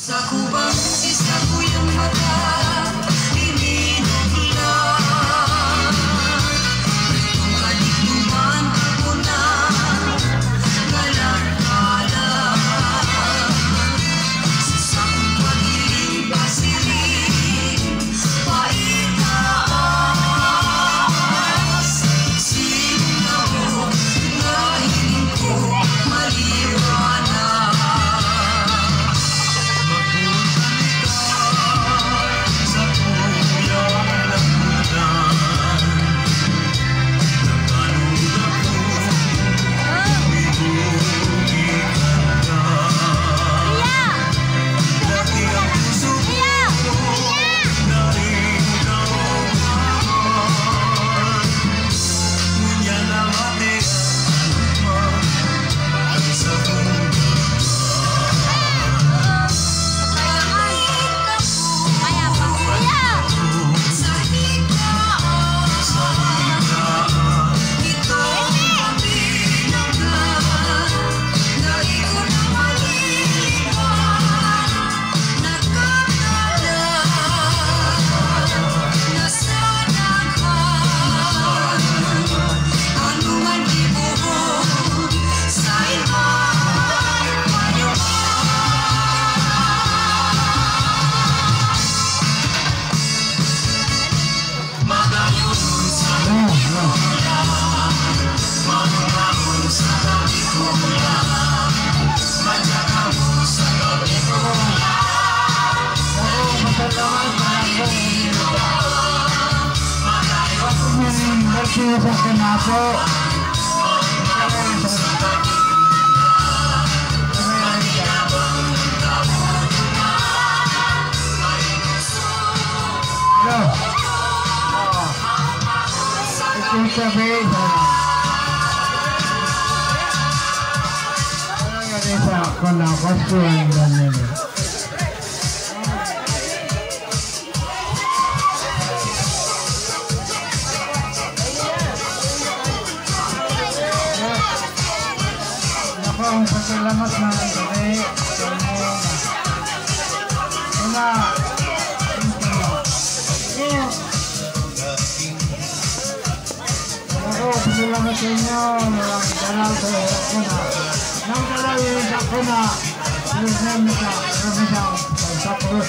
Sa kubang isa ko yung mata, ininulan. Itong kaligluman ako na galang-galang. Sa sakong pag-iling pasiling, paitaas. Singaw na hiling ko maliwanag. Sa kanapo ito sabi sa kanapo ang pasalamat na gabi una ako pasalamat sa inyo walang dalal sa ako na nang dalal yung ako na yung name nito sa pagsapulo